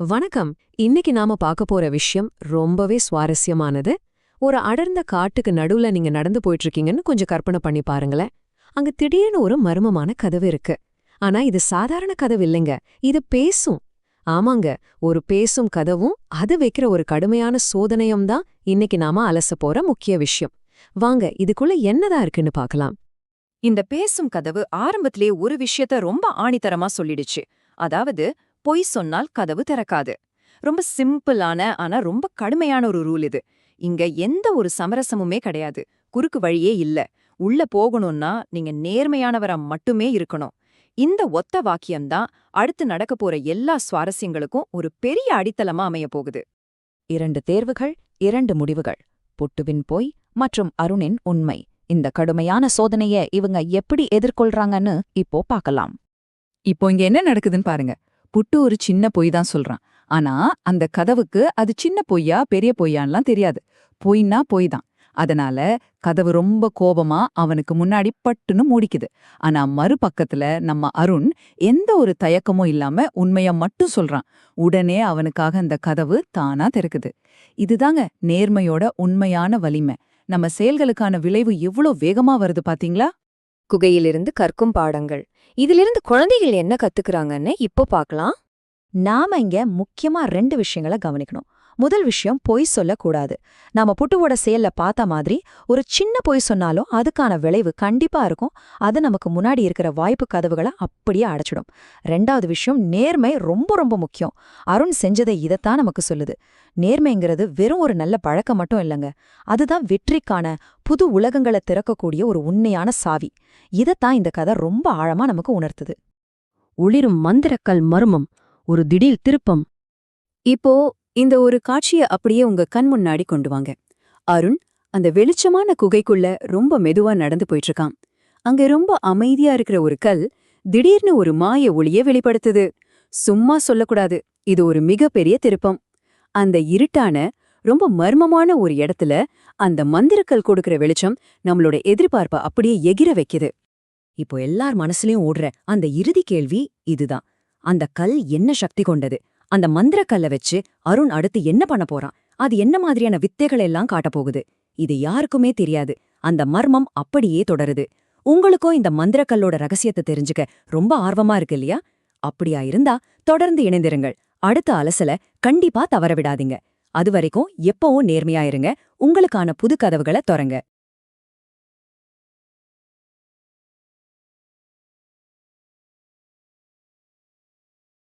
வணக்கம். இன்னைக்கு நாம பார்க்க போற விஷயம் ரொம்பவே சுவாரஸ்யமானது. ஒரு அடர்ந்த காட்டுக்கு நடுவுல நீங்க நடந்து போயிட்டு இருக்கீங்கன்னு கொஞ்சம் கற்பனை பண்ணி பாருங்களேன். அங்க திடீர்னு ஒரு மர்மமான கதவு இருக்கு. ஆனா இது சாதாரண கதவு இல்லைங்க, இது பேசும். ஆமாங்க, ஒரு பேசும் கதவும் அது வைக்கிற ஒரு கடுமையான சோதனையும் தான் இன்னைக்கு நாம அலச போற முக்கிய விஷயம். வாங்க இதுக்குள்ள என்னதான் இருக்குன்னு பார்க்கலாம். இந்த பேசும் கதவு ஆரம்பத்திலே ஒரு விஷயத்த ரொம்ப ஆணித்தரமா சொல்லிடுச்சு. அதாவது, பொய் சொன்னால் கதவு திறக்காது. ரொம்ப சிம்பிளான ஆனா ரொம்ப கடுமையான ஒரு ரூல் இது. இங்க எந்த ஒரு சமரசமுமே கிடையாது. குறுக்கு வழியே இல்ல. உள்ள போகணும்னா நீங்க நேர்மையானவரா மட்டுமே இருக்கணும். இந்த ஒத்த வாக்கியம்தான் அடுத்து நடக்க போற எல்லா சுவாரஸ்யங்களுக்கும் ஒரு பெரிய அடித்தளமா அமைய போகுது. 2 தேர்வுகள், 2 முடிவுகள். புட்டுவின் பொய் மற்றும் அருணின் உண்மை. இந்த கடுமையான சோதனைய இவங்க எப்படி எதிர்கொள்றாங்கன்னு இப்போ பார்க்கலாம். இப்போ இங்க என்ன நடக்குதுன்னு பாருங்க. புட்டு ஒரு சின்ன பொய் தான் சொல்றான். ஆனா அந்த கதவுக்கு அது சின்ன பொய்யா பெரிய பொய்யான்லாம் தெரியாது. பொய்னா பொய் தான். அதனால கதவு ரொம்ப கோபமா அவனுக்கு முன்னாடி பட்டுன்னு மூடிக்குது. ஆனா மறுபக்கத்துல நம்ம அருண் எந்த ஒரு தயக்கமும் இல்லாம உண்மைய மட்டும் சொல்றான். உடனே அவனுக்காக அந்த கதவு தானா திறக்குது. இதுதாங்க நேர்மையோட உண்மையான வலிமை. நம்ம செயல்களுக்கான விளைவு எவ்வளோ வேகமா வருது பாத்தீங்களா? குகையிலிருந்து கற்கும் பாடங்கள். இதிலிருந்து குழந்தைகள் என்ன கத்துக்கறாங்கன்னு இப்போ பார்க்கலாம். நாம இங்க முக்கியமா 2 விஷயங்களை கவனிக்கணும். முதல் விஷயம், பொய் சொல்லக்கூடாது. நாம புட்டுவோட செயல்ல பார்த்த மாதிரி ஒரு சின்ன பொய் சொன்னாலும் அதுக்கான விளைவு கண்டிப்பா இருக்கும். அது நமக்கு முன்னாடி இருக்கிற வாய்ப்பு கதவுகளை அப்படியே அடைச்சிடும். 2வது விஷயம், நேர்மை ரொம்ப ரொம்ப முக்கியம். அருண் செஞ்சதை இதைத்தான் நமக்கு சொல்லுது. நேர்மைங்கிறது வெறும் ஒரு நல்ல பழக்கம் மட்டும் இல்லைங்க, அதுதான் வெற்றிக்கான புது உலகங்களை திறக்கக்கூடிய ஒரு உண்மையான சாவி. இதைத்தான் இந்த கதை ரொம்ப ஆழமா நமக்கு உணர்த்துது. ஒளிரும் மந்திரக்கல் மர்மம், ஒரு திடீர் திருப்பம். இப்போ இந்த ஒரு காட்சிய அப்படியே உங்க கண் முன்னாடி கொண்டு வாங்க. அருண் அந்த வெளிச்சமான குகைக்குள்ள ரொம்ப மெதுவா நடந்து போயிட்டு இருக்கான். அங்க ரொம்ப அமைதியா இருக்கிற ஒரு கல் திடீர்னு ஒரு மாய ஒளிய வெளிப்படுத்துது. சும்மா சொல்லக்கூடாது, இது ஒரு மிகப்பெரிய திருப்பம். அந்த இருட்டான ரொம்ப மர்மமான ஒரு இடத்துல அந்த மந்திரக்கல் கொடுக்கிற வெளிச்சம் நம்மளோட எதிர்பார்ப்ப அப்படியே எகிர வைக்குது. இப்போ எல்லார் மனசுலயும் ஓடுற அந்த இறுதி கேள்வி இதுதான். அந்த கல் என்ன சக்தி கொண்டது? அந்த மந்திரக்கல்ல வச்சு அருண் அடுத்து என்ன பண்ண போறான்? அது என்ன மாதிரியான வித்தைகள் எல்லாம் காட்டப் போகுது? இது யாருக்குமே தெரியாது. அந்த மர்மம் அப்படியே தொடருது. உங்களுக்கும் இந்த மந்திரக்கல்லோட ரகசியத்தை தெரிஞ்சுக்க ரொம்ப ஆர்வமா இருக்கு இல்லையா? அப்படியா இருந்தா தொடர்ந்து இணைந்திருங்கள். அடுத்த அலசல கண்டிப்பா தவற விடாதீங்க. அதுவரைக்கும் எப்பவும் நேர்மையா இருங்க. உங்களுக்கான புது கதவுகளை தொறங்க.